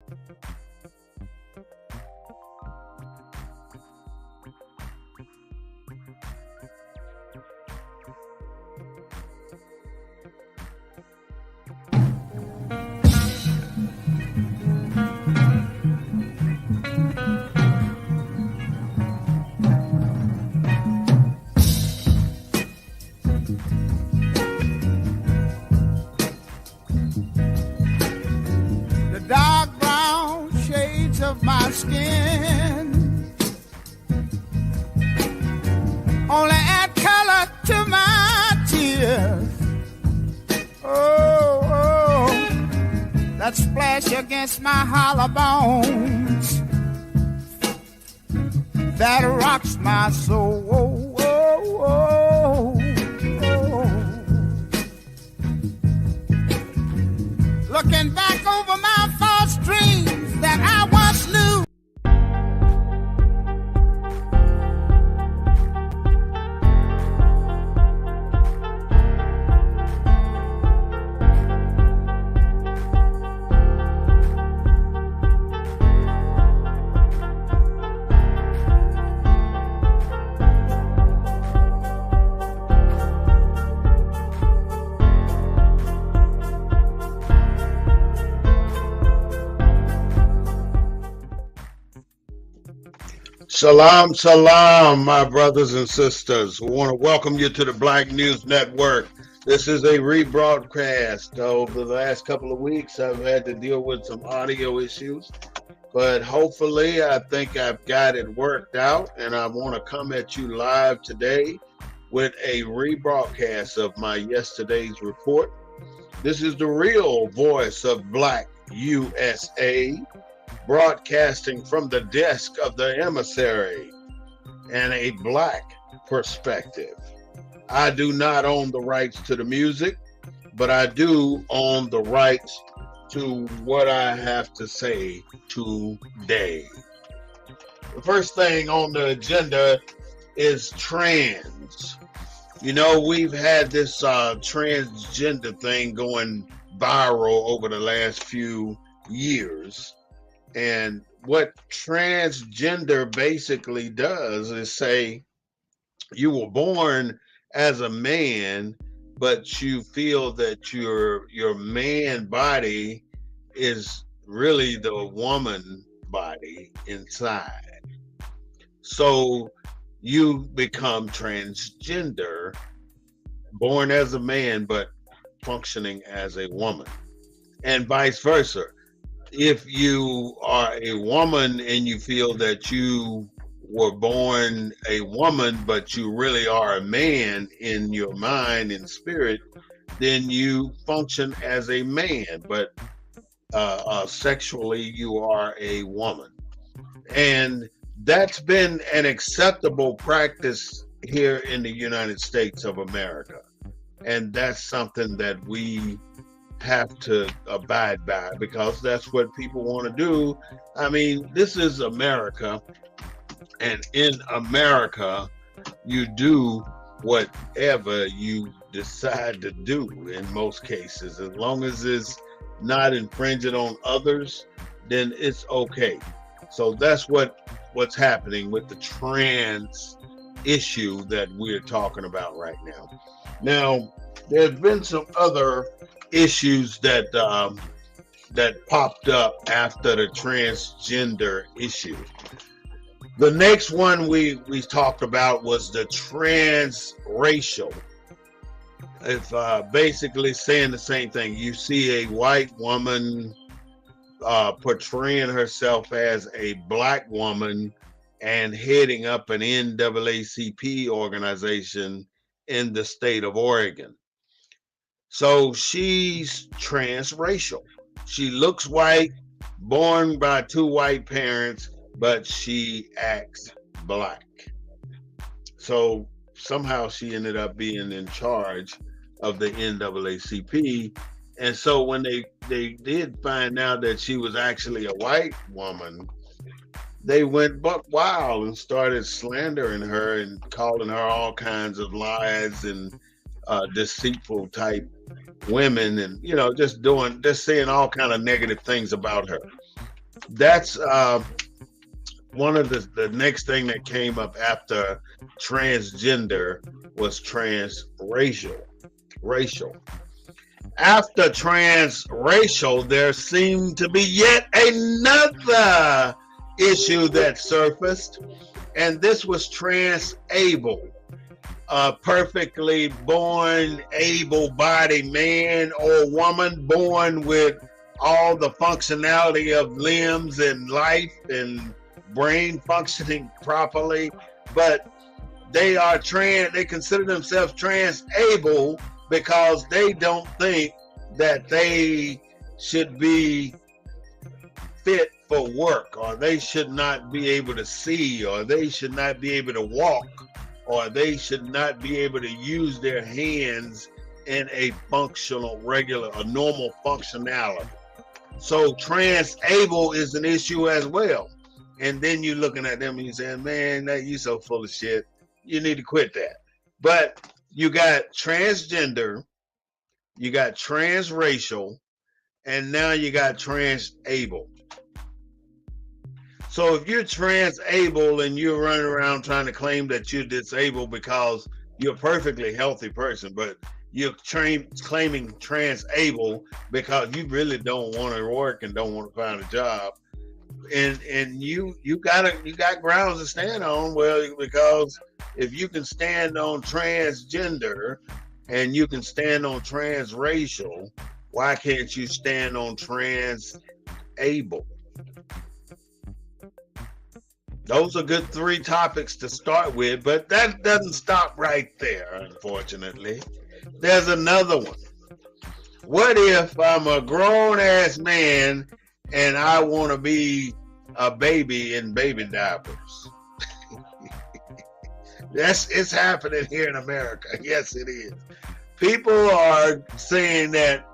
The dark brown shades of my skin only add color to my tears. Oh, that splash against my hollow bones that rocks my soul. Looking back over my false dreams that I once knew. Salam, salam, my brothers and sisters. We want to welcome you to the Black News Network. This is a rebroadcast. Over the last couple of weeks, I've had to deal with some audio issues, but hopefully I think I've got it worked out, and I want to come at you live today with a rebroadcast of my yesterday's report. This is the real voice of Black U.S.A., broadcasting from the desk of the Emissary and a Black perspective. I do not own the rights to the music, but I do own the rights to what I have to say today. The first thing on the agenda is trans. You know, we've had this transgender thing going viral over the last few years. And what transgender basically does is say you were born as a man, but you feel that your man body is really the woman body inside. So you become transgender, born as a man, but functioning as a woman, and vice versa. If you are a woman and you feel that you were born a woman, but you really are a man in your mind and spirit, then you function as a man, but sexually you are a woman. And that's been an acceptable practice here in the United States of America. And that's something that we have to abide by, because that's what people want to do. I mean, this is America, and in America, you do whatever you decide to do in most cases. As long as it's not infringing on others, then it's okay. So that's what's happening with the trans issue that we're talking about right now. Now, there's been some other issues that popped up after the transgender issue. The next one we talked about was the transracial. It's basically saying the same thing. You see a white woman portraying herself as a black woman and heading up an NAACP organization in the state of Oregon. So she's transracial. She looks white, born by two white parents, but she acts black. So somehow she ended up being in charge of the NAACP. And so when they did find out that she was actually a white woman, they went buck wild and started slandering her and calling her all kinds of lies and deceitful type women, and just saying all kind of negative things about her. That's one of the next thing that came up after transgender was transracial. Racial. After transracial, there seemed to be yet another issue that surfaced, and this was transable. A perfectly born, able-bodied man or woman born with all the functionality of limbs and life and brain functioning properly, but they consider themselves transable because they don't think that they should be fit for work, or they should not be able to see, or they should not be able to walk, or they should not be able to use their hands in a functional, regular, a normal functionality. So transable is an issue as well. And then you're looking at them and you're saying, man, that you so full of shit. You need to quit that. But you got transgender, you got transracial, and now you got transable. So if you're transable and you're running around trying to claim that you're disabled because you're a perfectly healthy person, but you're claiming transable because you really don't want to work and don't want to find a job, and you got grounds to stand on. Well, because if you can stand on transgender and you can stand on transracial, why can't you stand on transable? Those are good 3 topics to start with, but that doesn't stop right there, unfortunately. There's another one. What if I'm a grown-ass man and I want to be a baby in baby diapers? It's happening here in America. Yes, it is. People are saying that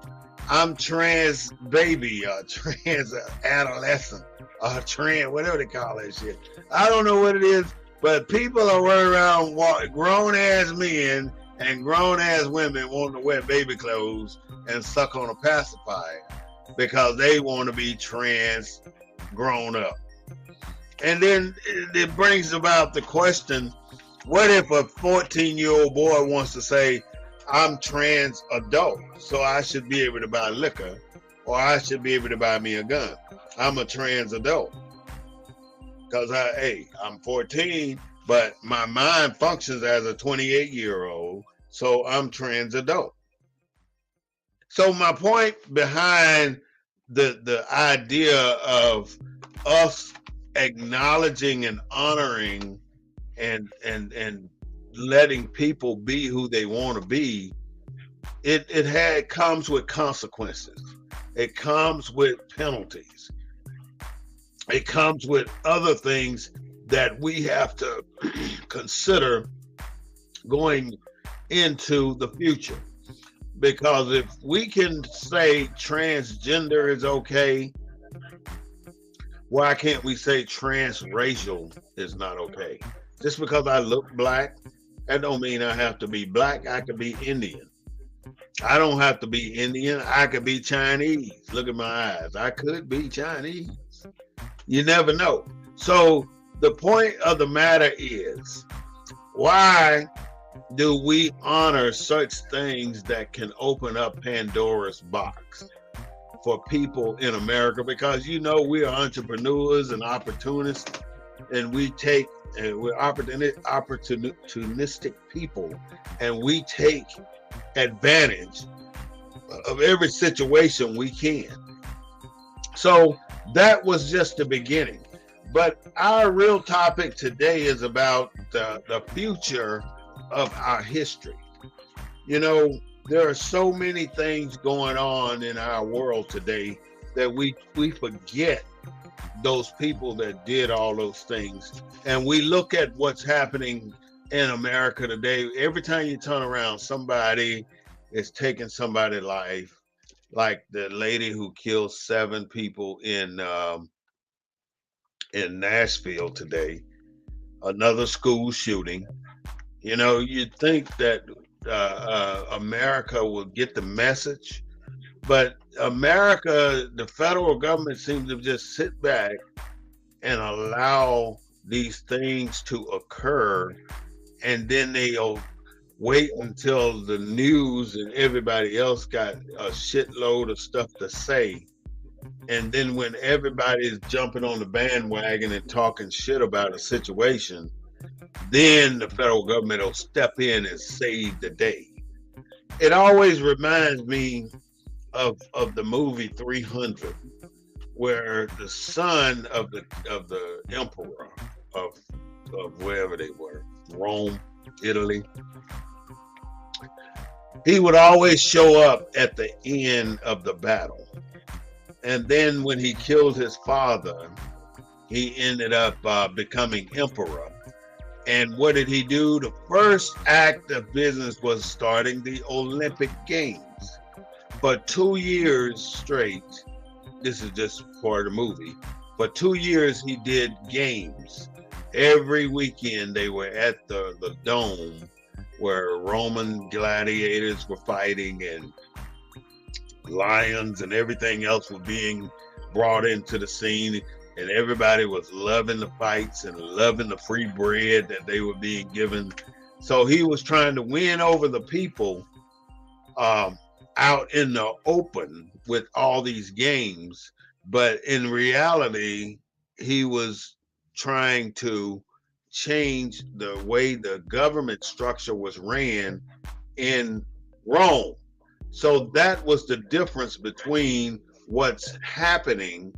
I'm trans baby or trans adolescent or trans, whatever they call that shit. I don't know what it is, but people are running around grown ass men and grown ass women wanting to wear baby clothes and suck on a pacifier because they want to be trans grown up. And then it brings about the question, what if a 14-year-old boy wants to say, I'm trans adult, so I should be able to buy liquor, or I should be able to buy me a gun. I'm a trans adult. Because I'm 14, but my mind functions as a 28-year-old, so I'm trans adult. So my point behind the idea of us acknowledging and honoring and letting people be who they want to be, it comes with consequences. It comes with penalties. It comes with other things that we have to consider going into the future. Because if we can say transgender is okay, why can't we say transracial is not okay? Just because I look black, that don't mean I have to be black. I could be Indian. I don't have to be Indian. I could be Chinese. Look at my eyes. I could be Chinese. You never know. So the point of the matter is, why do we honor such things that can open up Pandora's box for people in America? Because we are entrepreneurs and opportunists, and we're opportunistic people, and we take advantage of every situation we can. So that was just the beginning. But our real topic today is about the future of our history. There are so many things going on in our world today that we forget those people that did all those things. And we look at what's happening in America today. Every time you turn around, somebody is taking somebody's life, like the lady who killed 7 people in Nashville today, another school shooting. You'd think that America will get the message But America, the federal government seems to just sit back and allow these things to occur, and then they'll wait until the news and everybody else got a shitload of stuff to say. And then when everybody's jumping on the bandwagon and talking shit about a situation, then the federal government will step in and save the day. It always reminds me of the movie 300, where the son of the emperor of wherever they were, Rome, Italy, he would always show up at the end of the battle. And then when he killed his father, he ended up becoming emperor. And what did he do? The first act of business was starting the Olympic Games. For 2 years straight, this is just part of the movie, for 2 years he did games. Every weekend they were at the dome where Roman gladiators were fighting, and lions and everything else were being brought into the scene, and everybody was loving the fights and loving the free bread that they were being given. So he was trying to win over the people out in the open with all these games, but in reality he was trying to change the way the government structure was ran in Rome. So that was the difference between what's happening,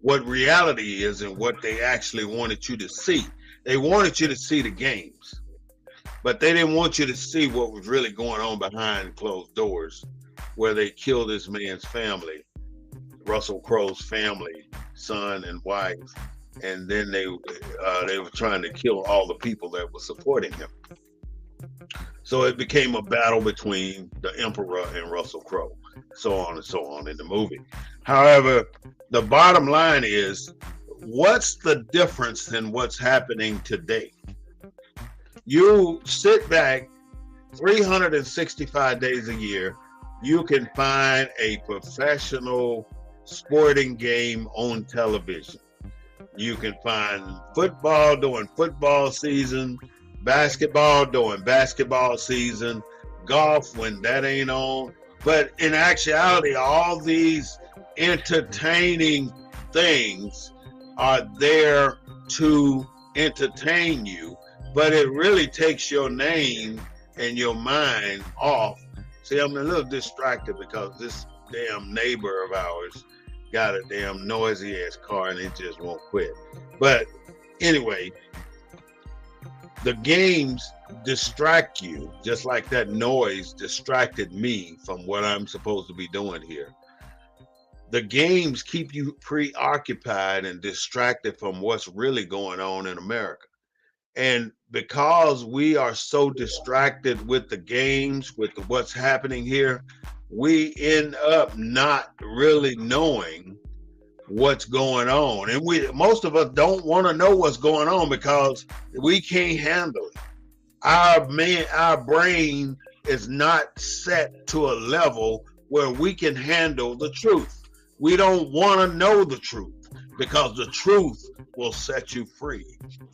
what reality is, and what they actually wanted you to see. They wanted you to see the games, but they didn't want you to see what was really going on behind closed doors, where they killed this man's family, Russell Crowe's family, son and wife, and then they were trying to kill all the people that were supporting him. So it became a battle between the emperor and Russell Crowe, so on and so on in the movie. However, the bottom line is, what's the difference in what's happening today? You sit back 365 days a year, you can find a professional sporting game on television. You can find football during football season, basketball during basketball season, golf when that ain't on. But in actuality, all these entertaining things are there to entertain you, but it really takes your name and your mind off. See, I'm a little distracted because this damn neighbor of ours got a damn noisy ass car and it just won't quit. But anyway, the games distract you, just like that noise distracted me from what I'm supposed to be doing here. The games keep you preoccupied and distracted from what's really going on in America. And because we are so distracted with the games, with what's happening here, we end up not really knowing what's going on. And most of us don't want to know what's going on because we can't handle it. Our brain is not set to a level where we can handle the truth. We don't want to know the truth because the truth will set you free.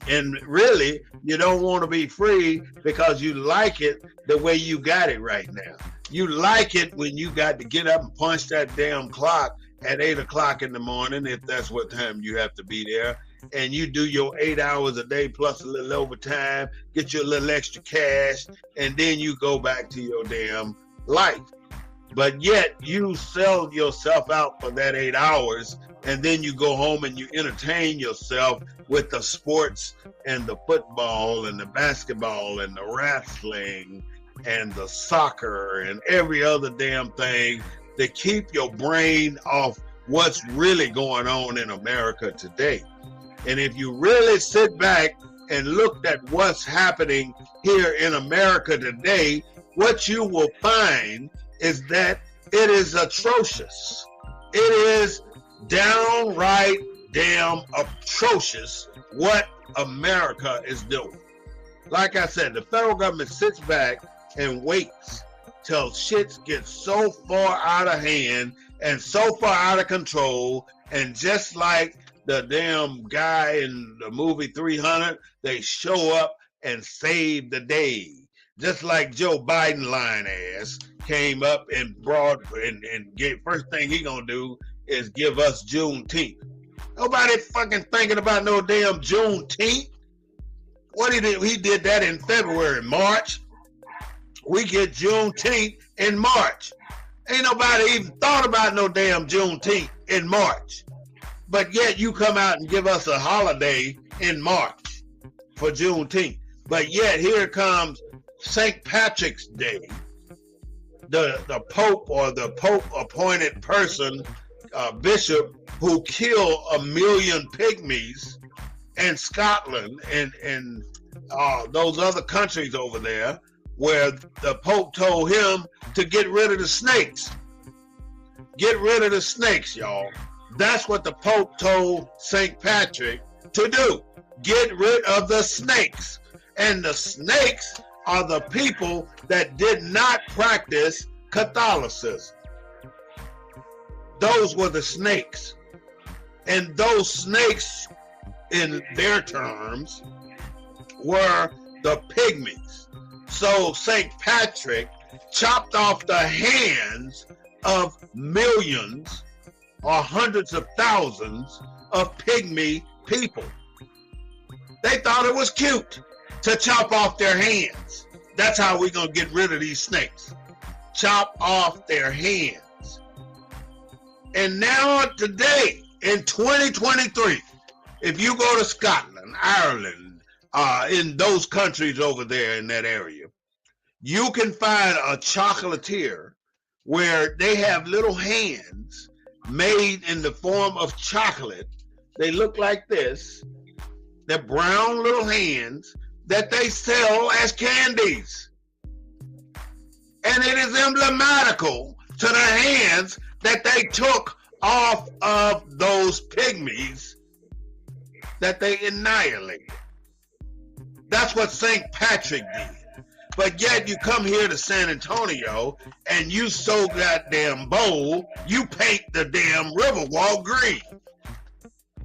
And really, you don't want to be free because you like it the way you got it right now. You like it when you got to get up and punch that damn clock at 8 o'clock in the morning, if that's what time you have to be there, and you do your 8 hours a day plus a little overtime, get you a little extra cash, and then you go back to your damn life. But yet you sell yourself out for that 8 hours, and then you go home and you entertain yourself with the sports and the football and the basketball and the wrestling and the soccer and every other damn thing to keep your brain off what's really going on in America today. And if you really sit back and look at what's happening here in America today, what you will find is that it is atrocious. It is downright damn atrocious what America is doing. Like I said, the federal government sits back and waits till shit gets so far out of hand and so far out of control. And just like the damn guy in the movie 300, they show up and save the day. Just like Joe Biden lying ass came up and brought and gave, first thing he gonna do is give us Juneteenth. Nobody fucking thinking about no damn Juneteenth. What he did? He did that in February, March. We get Juneteenth in March. Ain't nobody even thought about no damn Juneteenth in March. But yet you come out and give us a holiday in March for Juneteenth. But yet here comes St. Patrick's Day. The Pope or the Pope appointed person, bishop, who killed 1 million pygmies in Scotland and those other countries over there, where the Pope told him to get rid of the snakes. Get rid of the snakes, y'all. That's what the Pope told St. Patrick to do. Get rid of the snakes. And the snakes are the people that did not practice Catholicism. Those were the snakes. And those snakes, in their terms, were the pygmies. So St. Patrick chopped off the hands of millions or hundreds of thousands of pygmy people. They thought it was cute to chop off their hands. That's how we're going to get rid of these snakes. Chop off their hands. And now today, in 2023, if you go to Scotland, Ireland, in those countries over there in that area, you can find a chocolatier where they have little hands made in the form of chocolate. They look like this. They're brown little hands that they sell as candies. And it is emblematical to the hands that they took off of those pygmies that they annihilated. That's what St. Patrick did. But yet you come here to San Antonio and you so goddamn bold, you paint the damn Riverwalk green.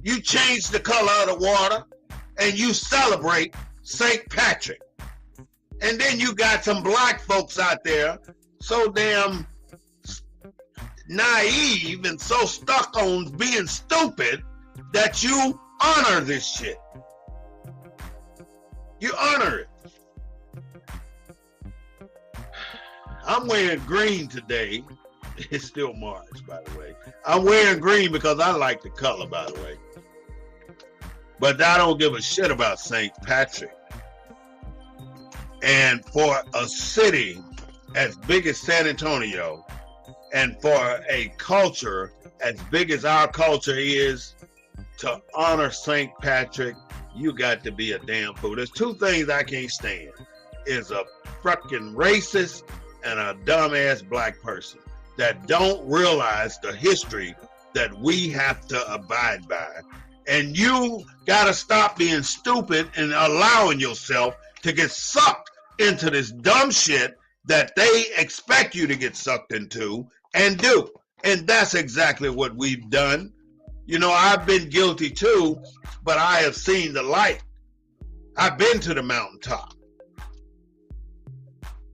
You change the color of the water and you celebrate St. Patrick. And then you got some black folks out there so damn naive and so stuck on being stupid that you honor this shit. You honor it. I'm wearing green today. It's still March, by the way. I'm wearing green because I like the color, by the way. But I don't give a shit about St. Patrick. And for a city as big as San Antonio, and for a culture as big as our culture is, to honor St. Patrick, you got to be a damn fool. There's two things I can't stand. Is a fucking racist and a dumbass black person that don't realize the history that we have to abide by. And you gotta stop being stupid and allowing yourself to get sucked into this dumb shit that they expect you to get sucked into and do. And that's exactly what we've done. You know, I've been guilty too, but I have seen the light. I've been to the mountaintop.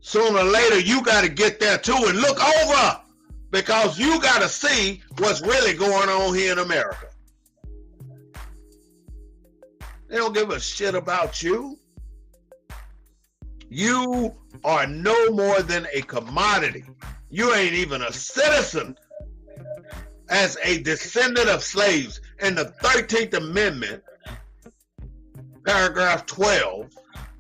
Sooner or later, you got to get there too and look over, because you got to see what's really going on here in America. They don't give a shit about you. You are no more than a commodity. You ain't even a citizen. As a descendant of slaves, in the 13th Amendment, paragraph 12,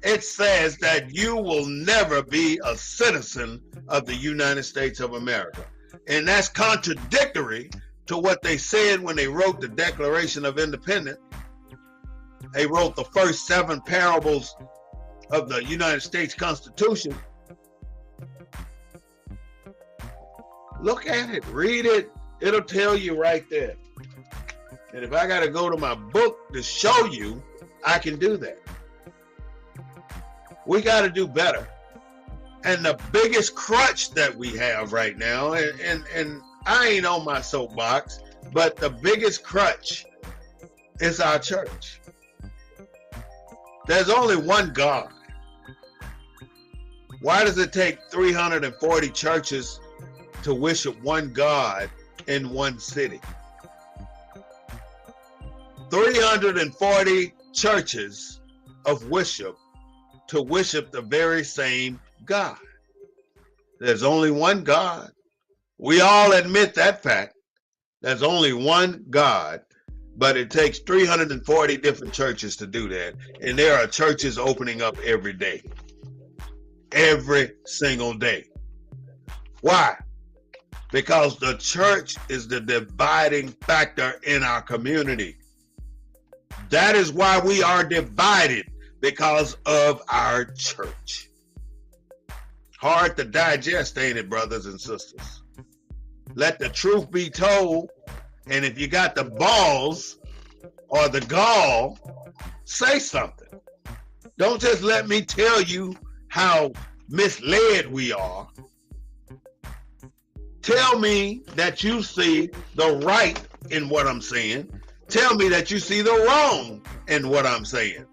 it says that you will never be a citizen of the United States of America. And that's contradictory to what they said when they wrote the Declaration of Independence. They wrote the first 7 parables of the United States Constitution. Look at it, read it. It'll tell you right there. And if I got to go to my book to show you, I can do that. We got to do better. And the biggest crutch that we have right now, and I ain't on my soapbox, but the biggest crutch is our church. There's only one God. Why does it take 340 churches to worship one God in one city? 340 churches of worship to worship the very same God. There's only one God. We all admit that fact. There's only one God, but it takes 340 different churches to do that. And there are churches opening up every day. Every single day. Why? Because the church is the dividing factor in our community. That is why we are divided, because of our church. Hard to digest, ain't it, brothers and sisters? Let the truth be told, and if you got the balls or the gall, say something. Don't just let me tell you how misled we are. Tell me that you see the right in what I'm saying. Tell me that you see the wrong in what I'm saying.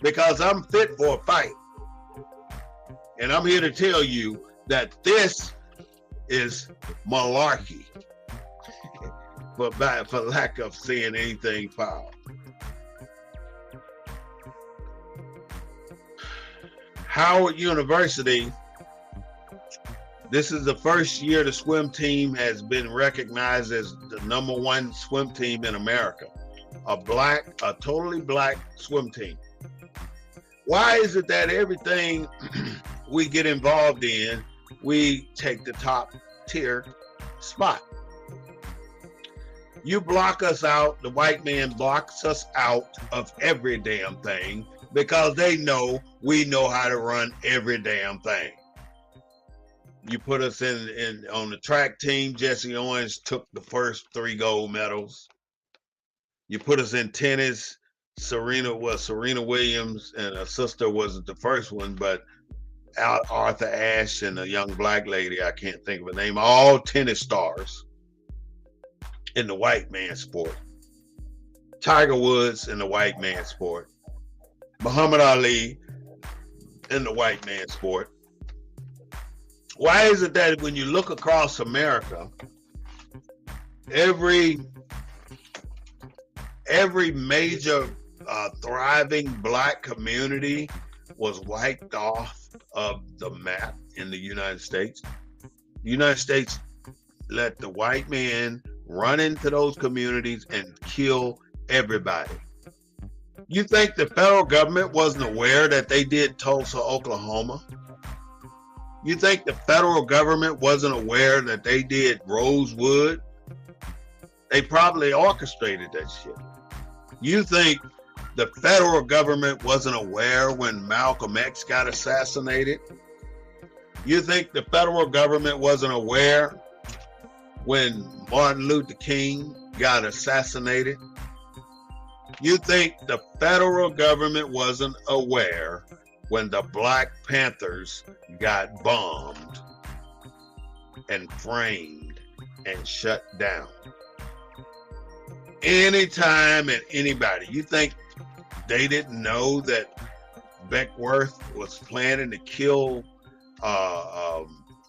Because I'm fit for a fight. And I'm here to tell you that this is malarkey. For lack of saying anything foul. Howard University, this is the first year the swim team has been recognized as the #1 swim team in America. A totally black swim team. Why is it that everything we get involved in, we take the top tier spot? You block us out, the white man blocks us out of every damn thing because they know we know how to run every damn thing. You put us in on the track team, Jesse Owens took the first 3 gold medals. You put us in tennis, Serena Williams and her sister wasn't the first one, but Arthur Ashe and a young black lady, I can't think of her name, all tennis stars in the white man sport. Tiger Woods in the white man sport. Muhammad Ali in the white man sport. Why is it that when you look across America, every major thriving black community was wiped off of the map in the United States? The United States let the white man run into those communities and kill everybody. You think the federal government wasn't aware that they did Tulsa, Oklahoma? You think the federal government wasn't aware that they did Rosewood? They probably orchestrated that shit. You think the federal government wasn't aware when Malcolm X got assassinated? You think the federal government wasn't aware when Martin Luther King got assassinated? You think the federal government wasn't aware when the Black Panthers got bombed and framed and shut down? Anytime and anybody. You think they didn't know that Beckworth was planning to kill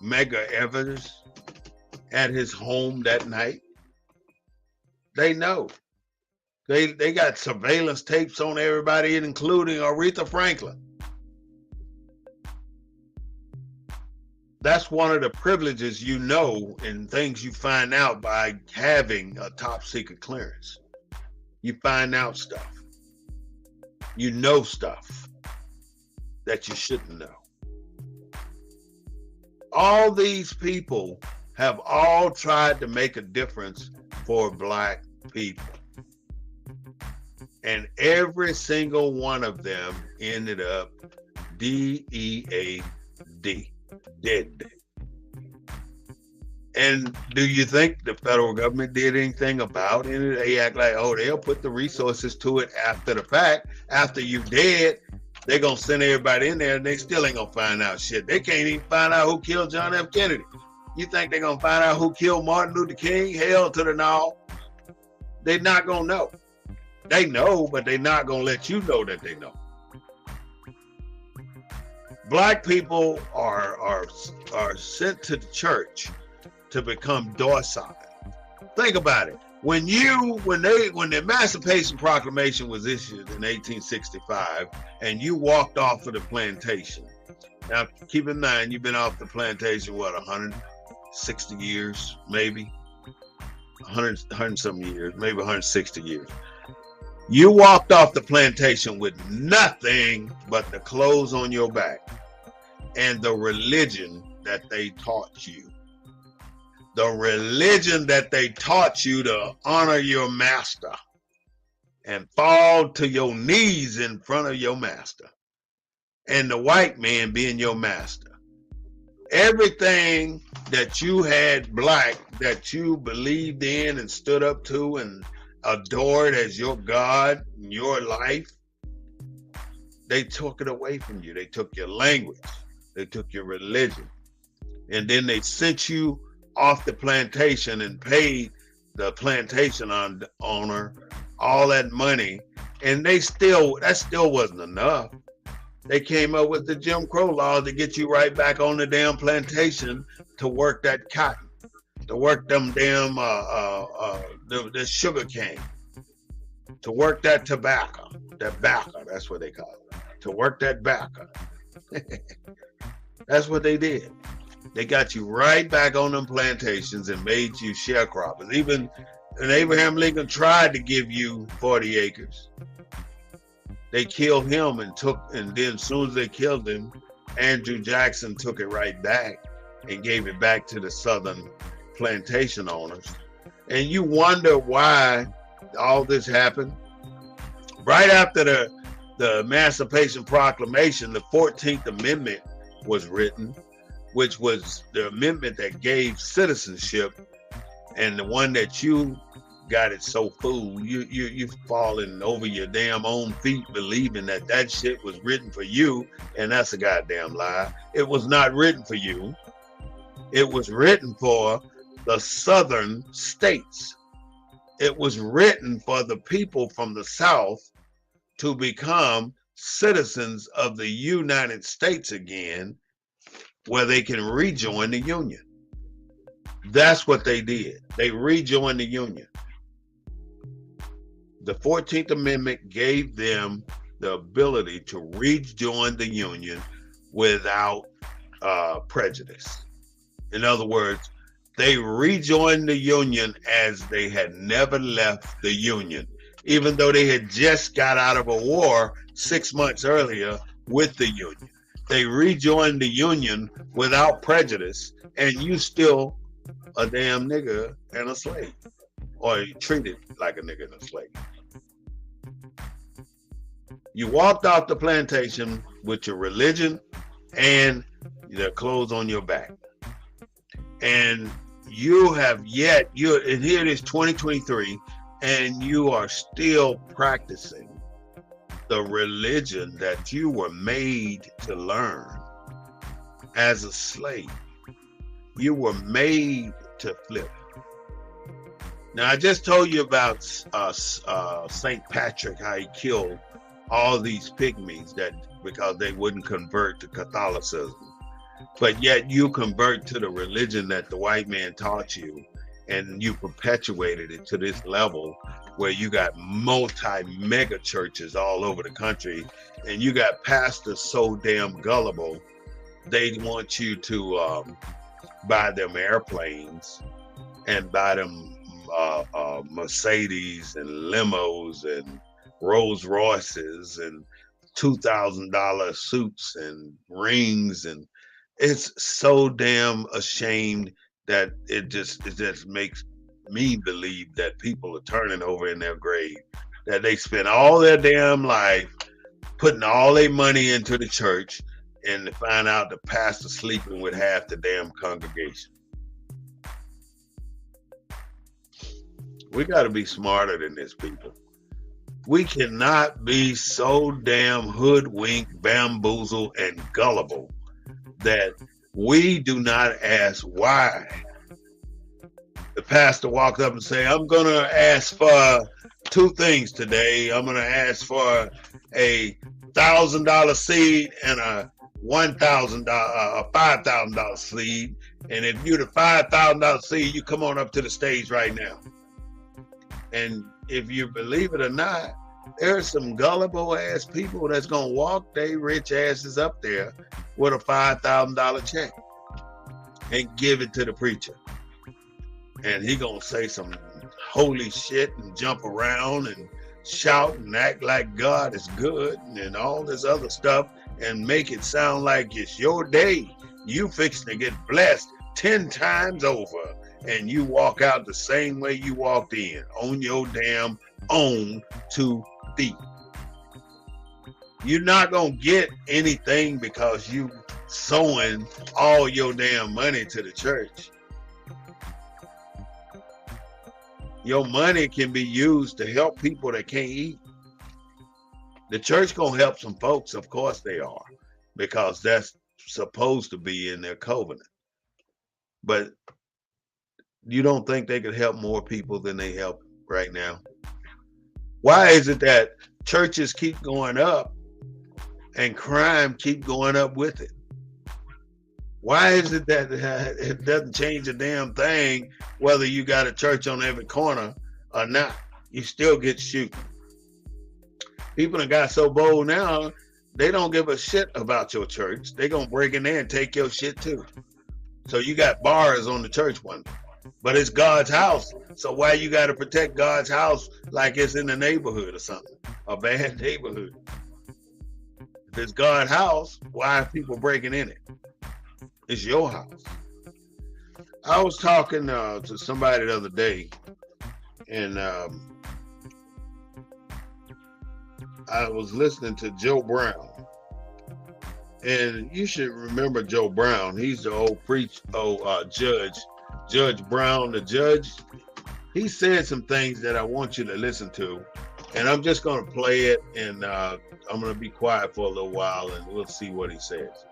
Medgar Evers at his home that night? They know. They got surveillance tapes on everybody, including Aretha Franklin. That's one of the privileges you know and things you find out by having a top secret clearance. You find out stuff. You know stuff that you shouldn't know. All these people have all tried to make a difference for black people. And every single one of them ended up DEAD. Dead. And do you think the federal government did anything about it? They act like, oh, they'll put the resources to it after the fact, after you're dead. They're going to send everybody in there and they still ain't going to find out shit. They can't even find out who killed John F. Kennedy. You think they're going to find out who killed Martin Luther King? Hell to the no. They're not going to know. They know, but they're not going to let you know that they know. Black people are sent to the church to become docile. Think about it. When the Emancipation Proclamation was issued in 1865, and you walked off of the plantation. Now, keep in mind, you've been off the plantation, what, 160 years, maybe? 100 some years, maybe 160 years. You walked off the plantation with nothing but the clothes on your back and the religion that they taught you. The religion that they taught you to honor your master and fall to your knees in front of your master, and the white man being your master. Everything that you had black, that you believed in and stood up to and adored as your God in your life, they took it away from you. They took your language. They took your religion. And then they sent you off the plantation and paid the plantation owner all that money. And that still wasn't enough. They came up with the Jim Crow laws to get you right back on the damn plantation to work that cotton, to work them damn the sugar cane, to work that tobacco, that's what they call it, to work that tobacco. That's what they did. They got you right back on them plantations and made you sharecroppers. Even and Abraham Lincoln tried to give you 40 acres. They killed him and then as soon as they killed him, Andrew Jackson took it right back and gave it back to the southern plantation owners. And you wonder why all this happened. Right after the Emancipation Proclamation, the 14th Amendment was written, which was the amendment that gave citizenship, and the one that you got it so fooled, you falling over your damn own feet believing that shit was written for you, and that's a goddamn lie. It was not written for you. It was written for the southern states. It was written for the people from the South to become citizens of the United States again, where they can rejoin the Union. That's what they did. They rejoined the Union. The 14th Amendment gave them the ability to rejoin the Union without prejudice. In other words, they rejoined the Union as they had never left the Union, even though they had just got out of a war 6 months earlier with the Union. They rejoined the Union without prejudice, and you still a damn nigga and a slave, or treated like a nigga and a slave. You walked off the plantation with your religion and the clothes on your back. And you have yet, and here it is 2023, and you are still practicing the religion that you were made to learn as a slave. You were made to flip. Now, I just told you about St. Patrick, how he killed all these pygmies because they wouldn't convert to Catholicism. But yet you convert to the religion that the white man taught you, and you perpetuated it to this level where you got multi-mega churches all over the country, and you got pastors so damn gullible, they want you to buy them airplanes and buy them Mercedes and limos and Rolls Royces and $2,000 suits and rings, and it's so damn ashamed that it just makes me believe that people are turning over in their grave, that they spend all their damn life putting all their money into the church, and to find out the pastor sleeping with half the damn congregation. We got to be smarter than this, people. We cannot be so damn hoodwinked, bamboozled, and gullible that we do not ask why. The pastor walks up and say, I'm going to ask for two things today. I'm going to ask for a $1,000 seed and a $5,000 seed. And if you're the $5,000 seed, you come on up to the stage right now. And if you believe it or not, there's some gullible ass people that's going to walk their rich asses up there with a $5,000 check and give it to the preacher. And he going to say some holy shit and jump around and shout and act like God is good and all this other stuff and make it sound like it's your day. You fixing to get blessed 10 times over. And you walk out the same way you walked in, on your damn own 2 feet. You're not going to get anything because you sowing all your damn money to the church. Your money can be used to help people that can't eat. The church going to help some folks, of course they are, because that's supposed to be in their covenant. But you don't think they could help more people than they help right now? Why is it that churches keep going up and crime keep going up with it? Why is it that it doesn't change a damn thing whether you got a church on every corner or not? You still get shooting. People that got so bold now, they don't give a shit about your church. They gonna break in there and take your shit too. So you got bars on the church one. But it's God's house. So why you got to protect God's house like it's in the neighborhood or something? A bad neighborhood. If it's God's house, why are people breaking in it? It's your house. I was talking to somebody the other day, and I was listening to Joe Brown. And you should remember Joe Brown. He's the old judge. Judge Brown, the judge, he said some things that I want you to listen to. And I'm just going to play it, and I'm going to be quiet for a little while, and we'll see what he says.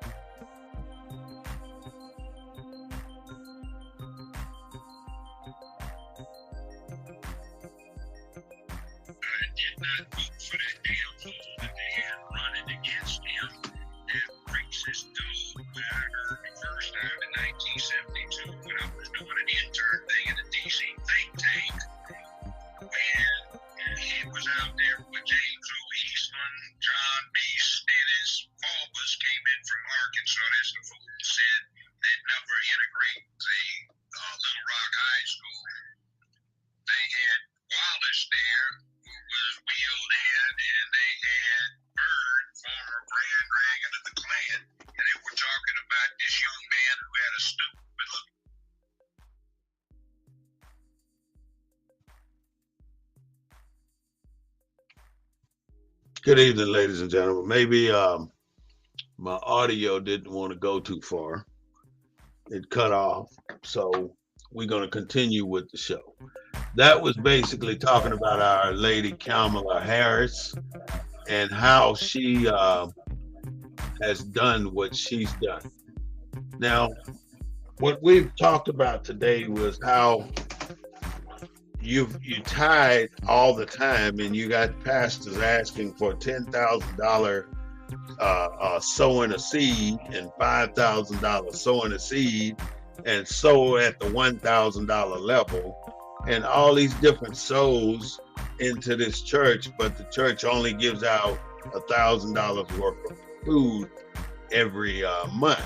I did not vote for that damn fool that they had running against him. That racist dude that I heard the first time in 1972 when I was doing an intern thing in the DC think tank. And he was out there with James O. Eastman, John B. Stennis. All of us came in from Arkansas. That's the fool who said they'd never integrate the Little Rock High School. They had Wallace there, who was wheeled in, and they had Byrd, former Grand Dragon of the Klan, and they were talking about this young man who had a stupid look. Good evening, ladies and gentlemen. Maybe my audio didn't want to go too far. It cut off. So we're going to continue with the show. That was basically talking about our lady Kamala Harris and how she has done what she's done. Now, what we've talked about today was how you tithe all the time, and you got pastors asking for $10,000 sowing a seed and $5,000 sowing a seed, and sow at the $1,000 level, and all these different sows into this church, but the church only gives out $1,000 worth of food every month.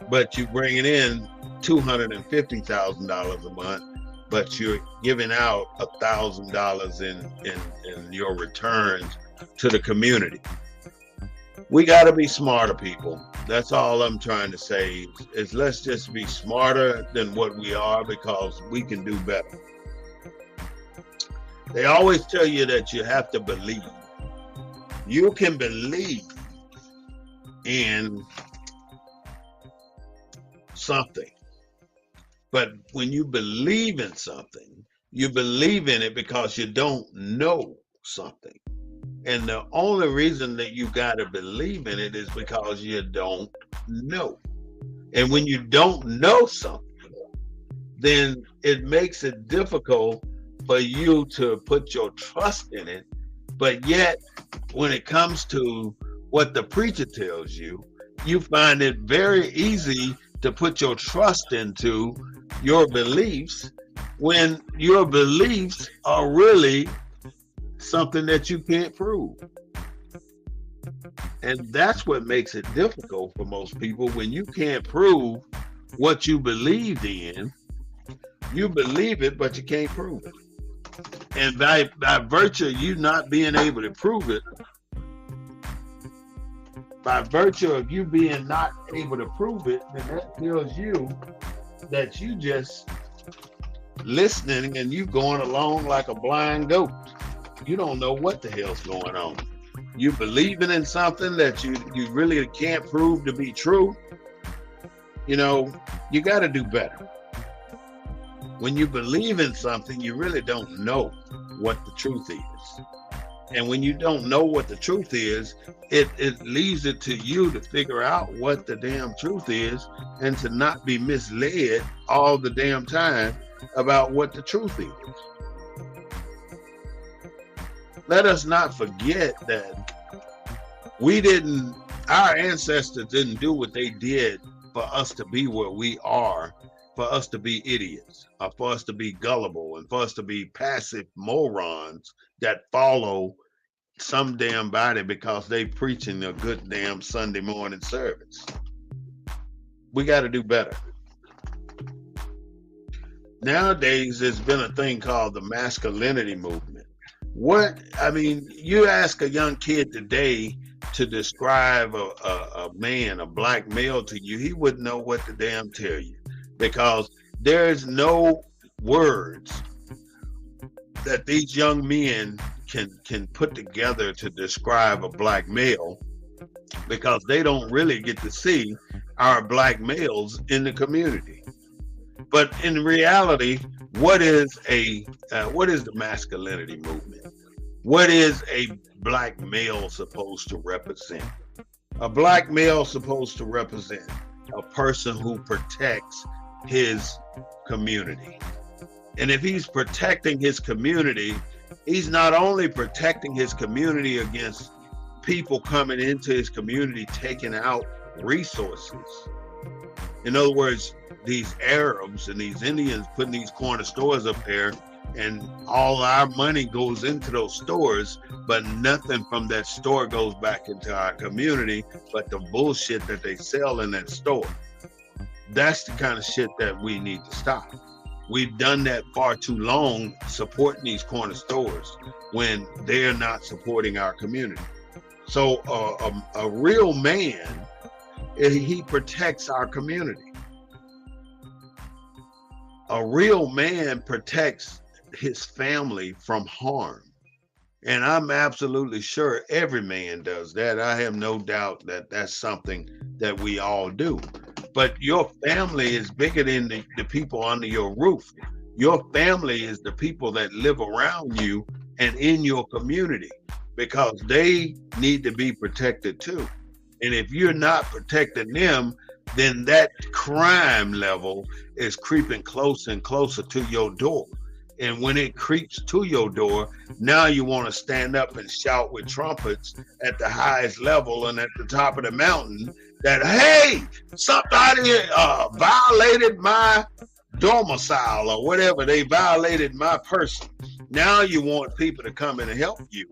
But you bring it in $250,000 a month, but you're giving out $1,000 in your returns to the community. We got to be smarter, people. That's all I'm trying to say is let's just be smarter than what we are, because we can do better. They always tell you that you have to believe. You can believe in something. But when you believe in something, you believe in it because you don't know something. And the only reason that you got to believe in it is because you don't know. And when you don't know something, then it makes it difficult for you to put your trust in it. But yet, when it comes to what the preacher tells you, you find it very easy to put your trust into your beliefs when your beliefs are really something that you can't prove. And that's what makes it difficult for most people. When you can't prove what you believed in, you believe it, but you can't prove it. And by virtue of you not being able to prove it, by virtue of you being not able to prove it, then that tells you that you just listening and you going along like a blind goat. You don't know what the hell's going on. You believing in something that you really can't prove to be true. You know, you got to do better. When you believe in something, you really don't know what the truth is. And when you don't know what the truth is, it leaves it to you to figure out what the damn truth is and to not be misled all the damn time about what the truth is. Let us not forget that our ancestors didn't do what they did for us to be where we are, for us to be idiots, or for us to be gullible, and for us to be passive morons that follow some damn body because they preaching a good damn Sunday morning service. We got to do better. Nowadays, there's been a thing called the masculinity movement. You ask a young kid today to describe a man, a black male to you, he wouldn't know what to damn tell you, because there's no words that these young men can put together to describe a black male, because they don't really get to see our black males in the community. But in reality, what is the masculinity movement? What is a black male supposed to represent? A black male supposed to represent a person who protects his community. And if he's protecting his community, he's not only protecting his community against people coming into his community taking out resources. In other words, these Arabs and these Indians putting these corner stores up there, and all our money goes into those stores, but nothing from that store goes back into our community but the bullshit that they sell in that store. That's the kind of shit that we need to stop. We've done that far too long, supporting these corner stores when they're not supporting our community. So a real man, he protects our community. A real man protects his family from harm. And I'm absolutely sure every man does that. I have no doubt that that's something that we all do. But your family is bigger than the people under your roof. Your family is the people that live around you and in your community, because they need to be protected too. And if you're not protecting them, then that crime level is creeping closer and closer to your door. And when it creeps to your door, now you want to stand up and shout with trumpets at the highest level and at the top of the mountain that, hey, somebody violated my domicile or whatever. They violated my person. Now you want people to come in and help you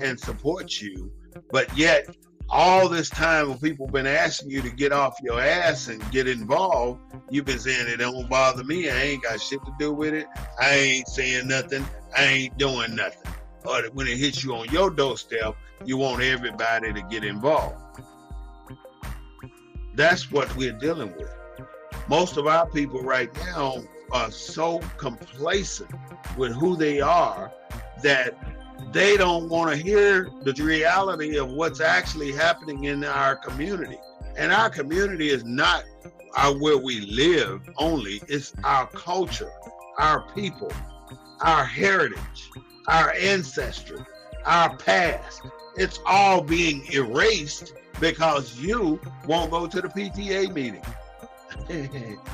and support you. But yet, all this time when people have been asking you to get off your ass and get involved, you've been saying it don't bother me. I ain't got shit to do with it. I ain't saying nothing. I ain't doing nothing. Or when it hits you on your doorstep, you want everybody to get involved. That's what we're dealing with. Most of our people right now are so complacent with who they are that they don't want to hear the reality of what's actually happening in our community. And our community is not where we live only. It's our culture, our people, our heritage, our ancestry. our past. It's all being erased because you won't go to the PTA meeting.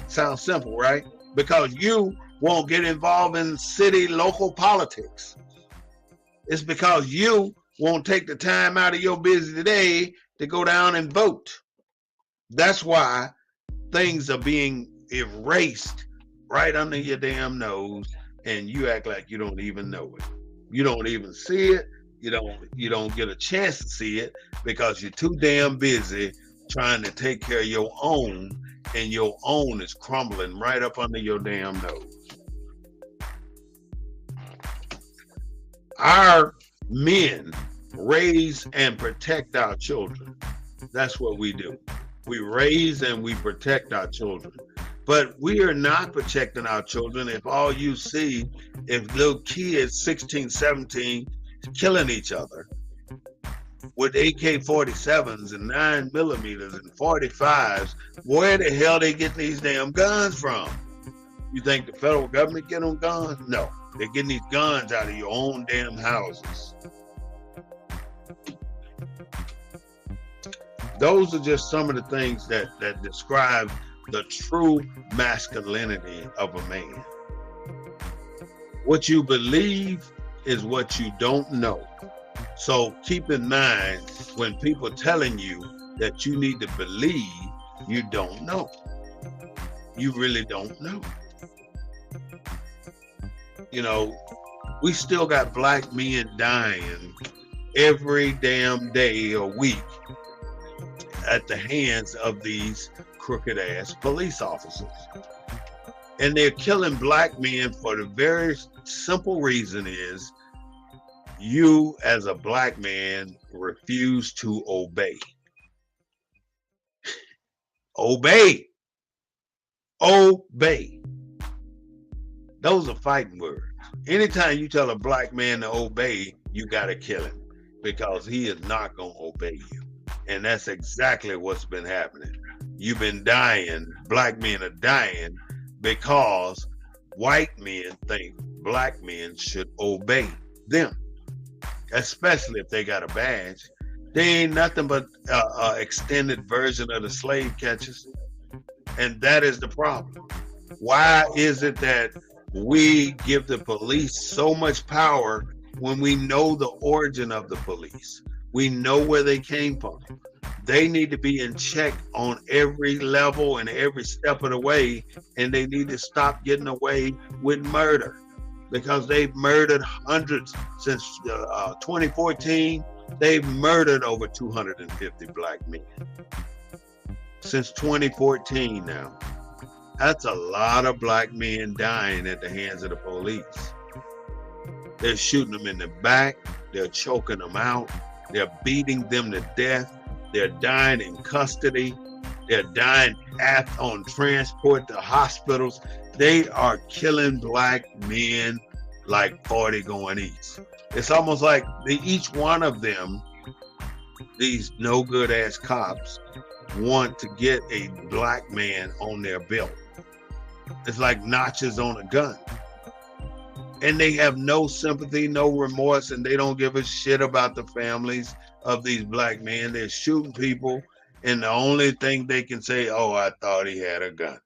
Sounds simple, right? Because you won't get involved in city, local politics. It's because you won't take the time out of your busy day to go down and vote. That's why things are being erased right under your damn nose, and you act like you don't even know it. You don't even see it. You don't get a chance to see it because you're too damn busy trying to take care of your own, and your own is crumbling right up under your damn nose. Our men raise and protect our children. That's what we do. We raise and we protect our children. But we are not protecting our children if all you see is little kids, 16, 17, killing each other with AK-47s and 9mm and 45s. Where the hell they get these damn guns from? You think the federal government get them guns? No, they're getting these guns out of your own damn houses. Those are just some of the things that describe the true masculinity of a man. What you believe is what you don't know. So keep in mind when people telling you that you need to believe, you don't know. You really don't know. You know, we still got black men dying every damn day or week at the hands of these crooked ass police officers. And they're killing black men for the very simple reason is you as a black man refuse to obey. Obey. Obey. Those are fighting words. Anytime you tell a black man to obey, you got to kill him because he is not going to obey you. And that's exactly what's been happening. You've been dying. Black men are dying because white men think black men should obey them, especially if they got a badge. They ain't nothing but an extended version of the slave catchers. And that is the problem. Why is it that we give the police so much power when we know the origin of the police? We know where they came from. They need to be in check on every level and every step of the way, and they need to stop getting away with murder because they've murdered hundreds since 2014. They've murdered over 250 black men since 2014 now. That's a lot of black men dying at the hands of the police. They're shooting them in the back. They're choking them out. They're beating them to death. They're dying in custody. They're dying on transport to hospitals. They are killing black men like 40 going east. It's almost like each one of them, these no good ass cops, want to get a black man on their belt. It's like notches on a gun. And they have no sympathy, no remorse, and they don't give a shit about the families of these black men. They're shooting people, and the only thing they can say, oh, I thought he had a gun.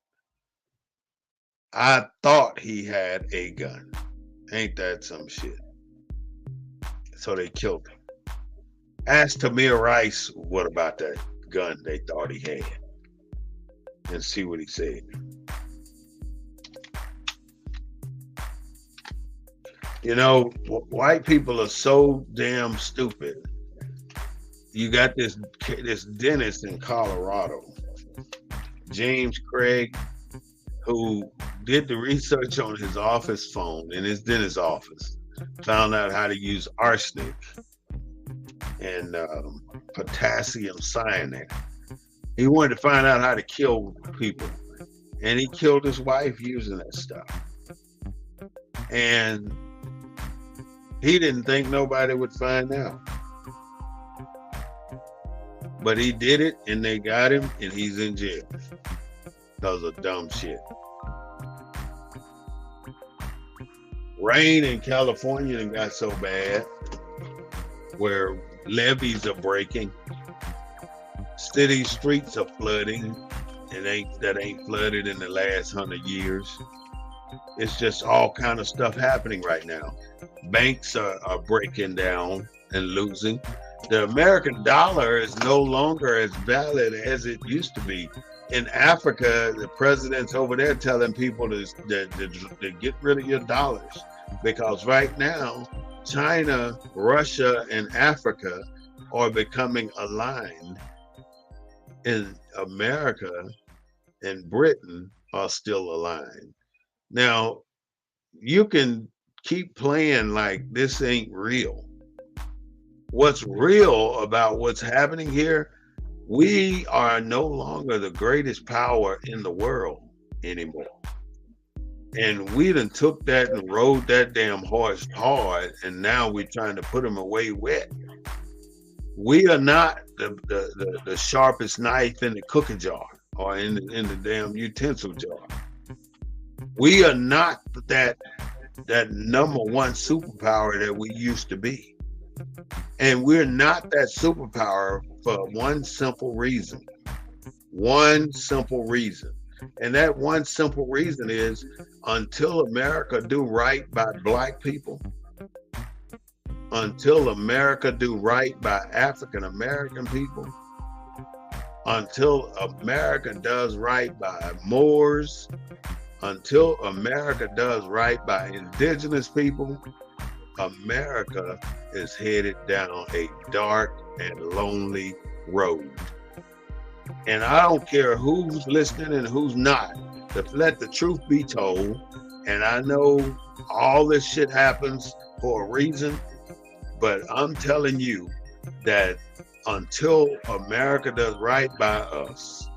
I thought he had a gun. Ain't that some shit? So they killed him. Ask Tamir Rice what about that gun they thought he had, and see what he said. You know, white people are so damn stupid. You got this dentist in Colorado, James Craig, who did the research on his office phone in his dentist's office, found out how to use arsenic and potassium cyanide. He wanted to find out how to kill people, and he killed his wife using that stuff. And he didn't think nobody would find out. But he did it, and they got him, and he's in jail. Those are dumb shit. Rain in California got so bad where levees are breaking, city streets are flooding, that ain't flooded in the last 100 years. It's just all kind of stuff happening right now. Banks are breaking down and losing. The American dollar is no longer as valid as it used to be. In Africa, the president's over there telling people to get rid of your dollars, because right now, China, Russia, and Africa are becoming aligned. In America and Britain are still aligned. Now, you can keep playing like this ain't real. What's real about what's happening here, we are no longer the greatest power in the world anymore. And we done took that and rode that damn horse hard, and now we're trying to put them away wet. We are not the sharpest knife in the cookie jar or in the damn utensil jar. We are not that number one superpower that we used to be. And we're not that superpower for one simple reason. One simple reason. And that one simple reason is, until America do right by Black people, until America do right by African American people, until America does right by Moors, until America does right by indigenous people, America is headed down a dark and lonely road. And I don't care who's listening and who's not, to let the truth be told. And I know all this shit happens for a reason, but I'm telling you that until America does right by us,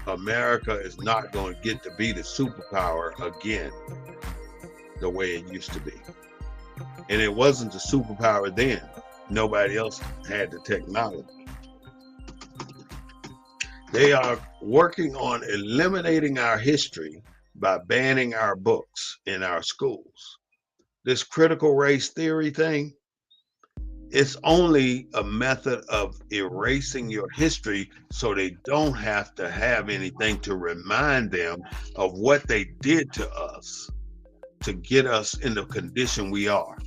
America is not going to get to be the superpower again the way it used to be. And it wasn't the superpower then. Nobody else had the technology. They are working on eliminating our history by banning our books in our schools. This critical race theory thing, it's only a method of erasing your history so they don't have to have anything to remind them of what they did to us to get us in the condition we are.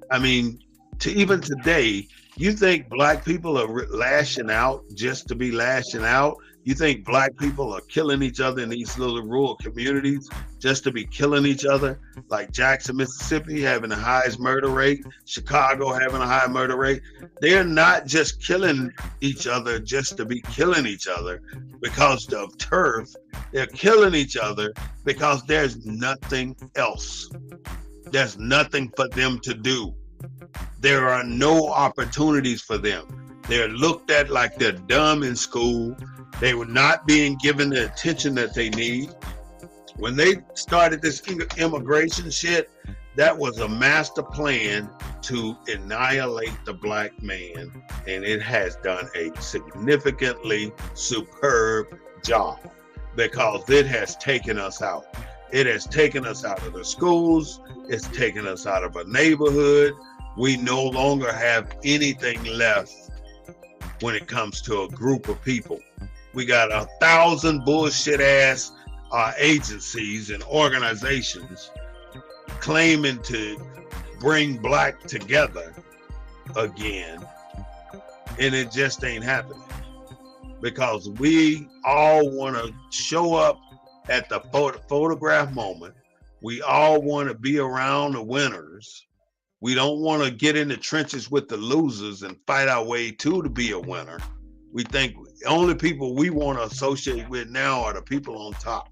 I mean, even today, you think Black people are lashing out just to be lashing out? You think Black people are killing each other in these little rural communities just to be killing each other? Like Jackson, Mississippi having the highest murder rate, Chicago having a high murder rate. They're not just killing each other just to be killing each other because of turf. They're killing each other because there's nothing else. There's nothing for them to do. There are no opportunities for them. They're looked at like they're dumb in school. They were not being given the attention that they need. When they started this immigration shit, that was a master plan to annihilate the Black man. And it has done a significantly superb job because it has taken us out. It has taken us out of the schools. It's taken us out of a neighborhood. We no longer have anything left when it comes to a group of people. We got 1,000 bullshit ass agencies and organizations claiming to bring Black together again, and it just ain't happening because we all want to show up at the photograph moment. We all want to be around the winners. We don't want to get in the trenches with the losers and fight our way to be a winner. We think the only people we want to associate with now are the people on top.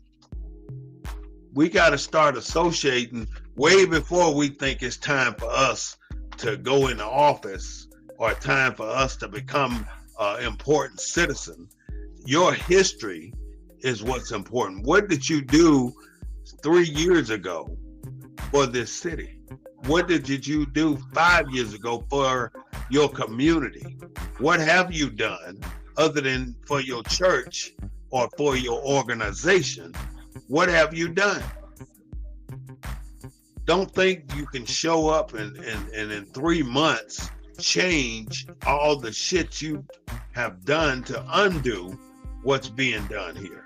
We got to start associating way before we think it's time for us to go into office or time for us to become an important citizen. Your history is what's important. What did you do 3 years ago for this city? What did you do 5 years ago for your community? What have you done other than for your church or for your organization? What have you done? Don't think you can show up and in 3 months change all the shit you have done to undo what's being done here.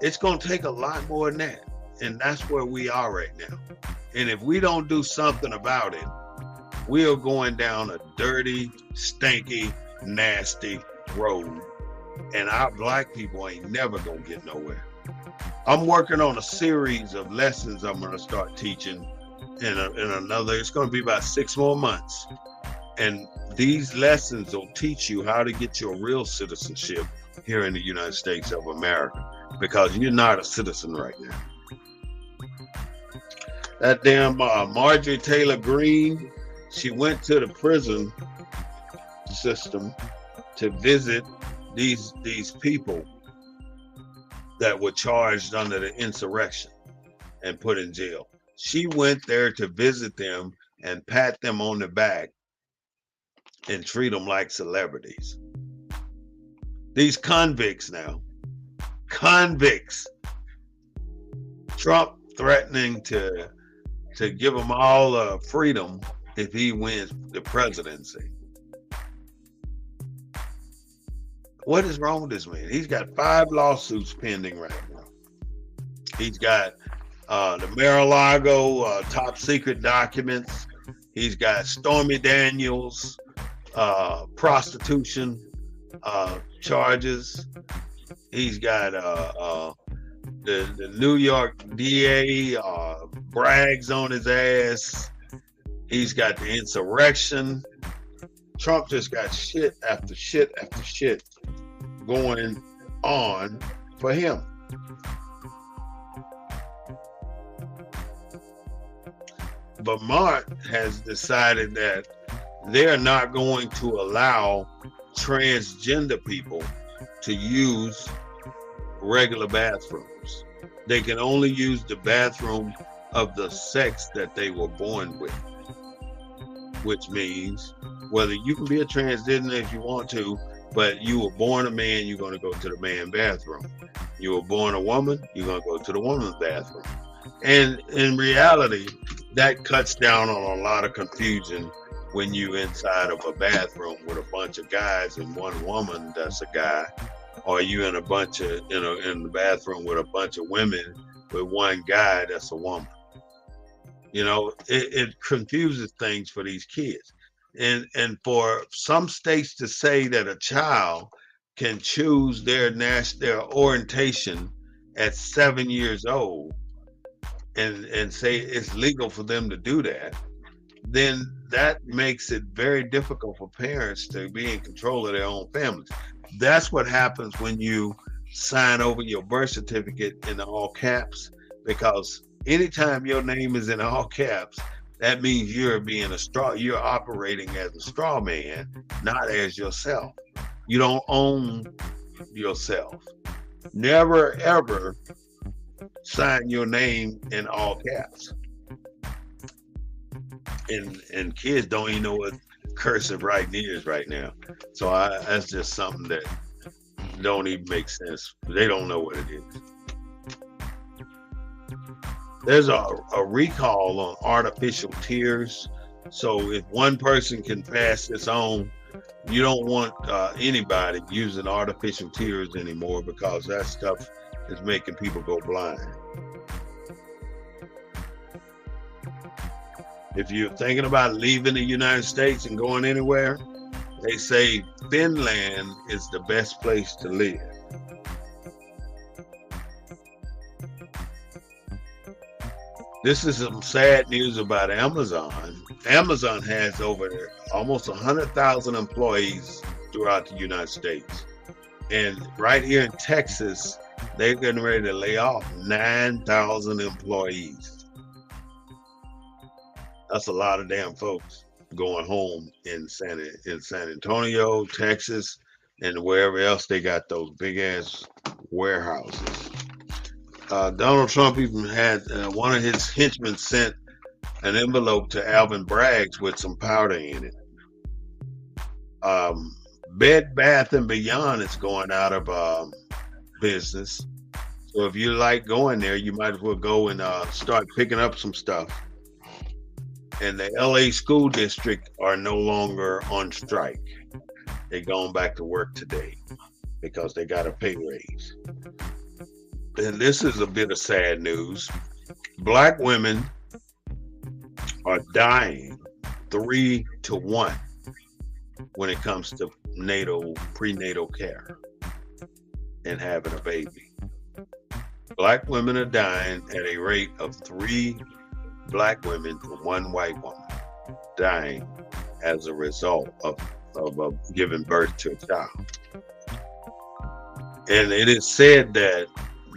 It's going to take a lot more than that. And that's where we are right now. And if we don't do something about it, we are going down a dirty, stinky, nasty road. And our black people ain't never going to get nowhere. I'm working on a series of lessons I'm going to start teaching in another, it's going to be about 6 more months. And these lessons will teach you how to get your real citizenship here in the United States of America, because you're not a citizen right now. That damn Marjorie Taylor Greene, she went to the prison system to visit these people that were charged under the insurrection and put in jail. She went there to visit them and pat them on the back and treat them like celebrities. These convicts now, convicts. Trump threatening to give them all freedom if he wins the presidency. What is wrong with this man? He's got 5 lawsuits pending right now. He's got the Mar-a-Lago top secret documents. He's got Stormy Daniels prostitution charges. He's got the New York DA brags on his ass. He's got the insurrection. Trump just got shit after shit after shit going on for him. Vermont has decided that they're not going to allow transgender people to use regular bathrooms. They can only use the bathroom of the sex that they were born with, which means whether you can be a transgender if you want to, but you were born a man, you're going to go to the man bathroom. You were born a woman, you're going to go to the woman's bathroom. And in reality, that cuts down on a lot of confusion when you inside of a bathroom with a bunch of guys and one woman that's a guy, or you in a bunch of in the bathroom with a bunch of women with one guy that's a woman. You know, it confuses things for these kids. And for some states to say that a child can choose their orientation at 7 years old and say it's legal for them to do that, then that makes it very difficult for parents to be in control of their own families. That's what happens when you sign over your birth certificate in all caps, because anytime your name is in all caps, that means you're operating as a straw man, not as yourself. You don't own yourself. Never, ever sign your name in all caps. And kids don't even know what cursive writing is right now. So that's just something that don't even make sense. They don't know what it is. There's a recall on artificial tears. So if one person can pass this on, you don't want anybody using artificial tears anymore, because that stuff is making people go blind. If you're thinking about leaving the United States and going anywhere, they say Finland is the best place to live. This is some sad news about Amazon. Amazon has over almost 100,000 employees throughout the United States. And right here in Texas, they're getting ready to lay off 9,000 employees. That's a lot of damn folks going home in San Antonio, Texas, and wherever else they got those big ass warehouses. Donald Trump even had one of his henchmen sent an envelope to Alvin Bragg's with some powder in it. Bed Bath & Beyond is going out of business. So if you like going there, you might as well go and start picking up some stuff. and the LA school district are no longer on strike. They're going back to work today because they got a pay raise. And this is a bit of sad news. Black women are dying 3-1 when it comes to prenatal care and having a baby. Black women are dying at a rate of 3 black women to 1 white woman dying as a result of giving birth to a child. And it is said that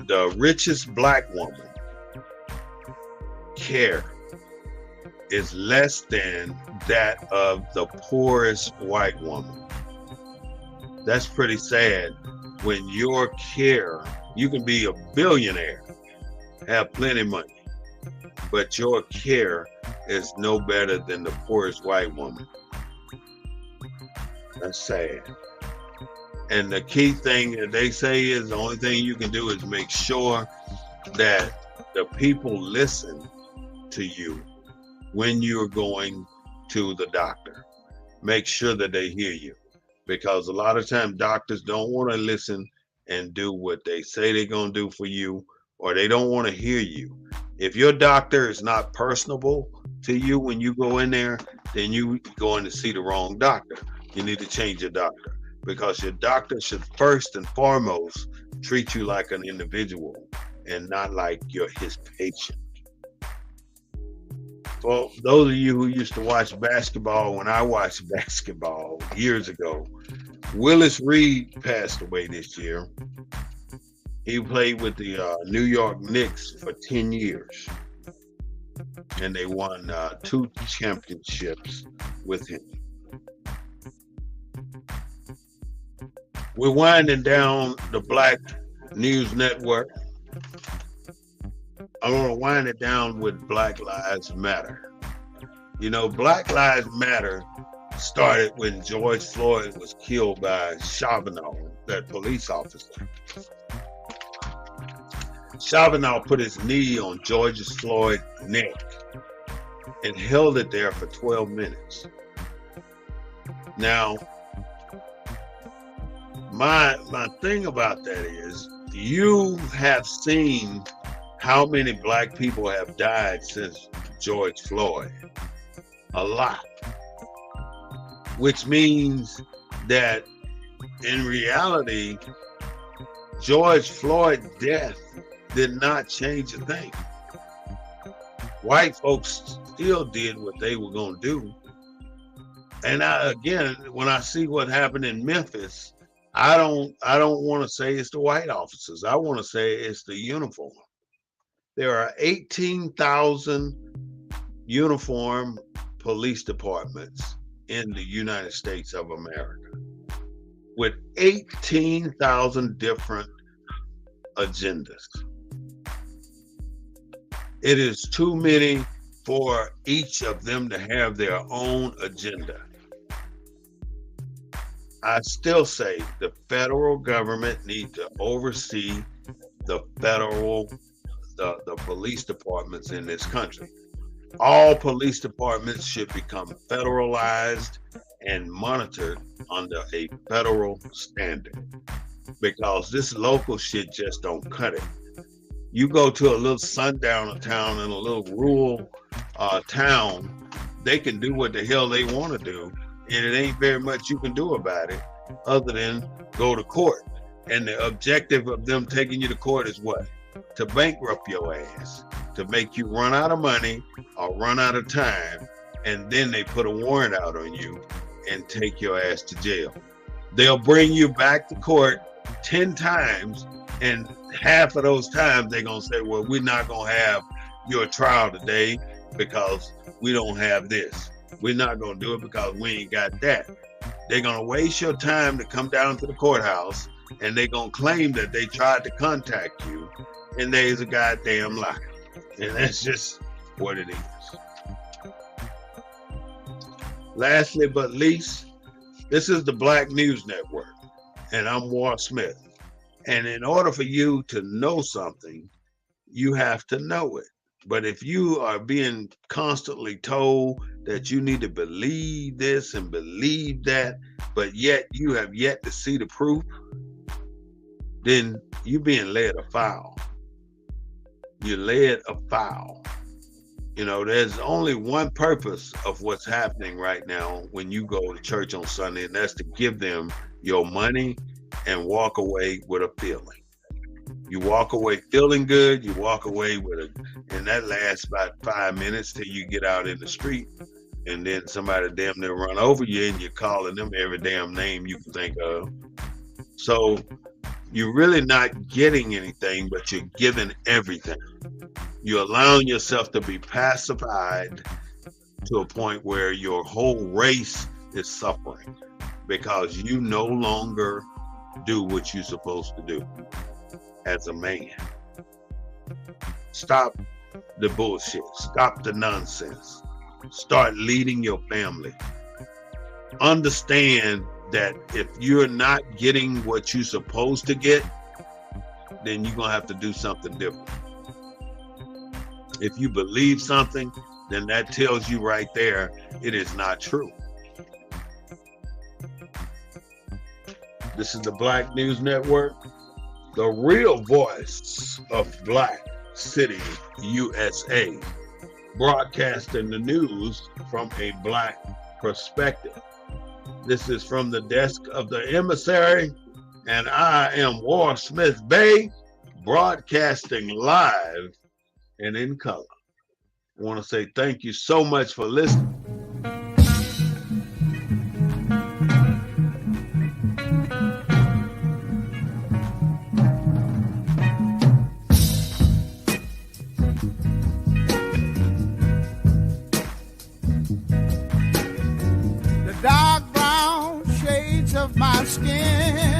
the richest black woman care is less than that of the poorest white woman. That's pretty sad when your care, you can be a billionaire, have plenty of money, but your care is no better than the poorest white woman. That's sad. And the key thing that they say is the only thing you can do is make sure that the people listen to you when you're going to the doctor. Make sure that they hear you, because a lot of times doctors don't want to listen and do what they say they're going to do for you, or they don't want to hear you. If your doctor is not personable to you when you go in there, then you going to see the wrong doctor. You need to change your doctor, because your doctor should first and foremost treat you like an individual and not like you're his patient. Well, those of you who used to watch basketball, when I watched basketball years ago, Willis Reed passed away this year. He played with the New York Knicks for 10 years, and they won 2 championships with him. We're winding down the Black News Network. I'm going to wind it down with Black Lives Matter. You know, Black Lives Matter started when George Floyd was killed by Chauvinot, that police officer. Chauvinot put his knee on George Floyd's neck and held it there for 12 minutes. Now, my thing about that is, you have seen how many black people have died since George Floyd. A lot. Which means that in reality, George Floyd's death did not change a thing. White folks still did what they were going to do. And again, when I see what happened in Memphis, I don't want to say it's the white officers. I want to say it's the uniform. There are 18,000 uniform police departments in the United States of America, with 18,000 different agendas. It is too many for each of them to have their own agenda. I still say the federal government needs to oversee the police departments in this country. All police departments should become federalized and monitored under a federal standard, because this local shit just don't cut it. You go to a little sundowner town in a little rural town, they can do what the hell they want to do, and it ain't very much you can do about it other than go to court. And the objective of them taking you to court is what? To bankrupt your ass, to make you run out of money or run out of time, and then they put a warrant out on you and take your ass to jail. They'll bring you back to court 10 times, and half of those times they're going to say, well, we're not going to have your trial today because we don't have this. We're not going to do it because we ain't got that. They're going to waste your time to come down to the courthouse, and they're going to claim that they tried to contact you, and there's a goddamn lie. And that's just what it is. Lastly but least, this is the Black News Network, and I'm Walt Smith. And in order for you to know something, you have to know it. But if you are being constantly told that you need to believe this and believe that, but yet you have yet to see the proof, then you're being led afoul. You're led afoul. You know, there's only one purpose of what's happening right now when you go to church on Sunday, and that's to give them your money and walk away with a feeling. You walk away feeling good, you walk away with it, and that lasts about 5 minutes till you get out in the street, and then somebody damn near run over you, and you're calling them every damn name you can think of. So you're really not getting anything, but you're giving everything. You're allowing yourself to be pacified to a point where your whole race is suffering because you no longer do what you're supposed to do as a man. Stop the bullshit. Stop the nonsense. Start leading your family. Understand that if you're not getting what you're supposed to get, then you're going to have to do something different. If you believe something, then that tells you right there it is not true. This is the Black News Network, the real voice of Black City, USA, broadcasting the news from a Black perspective. This is from the desk of the Emissary, and I am War Smith Bay, broadcasting live and in color. I want to say thank you so much for listening.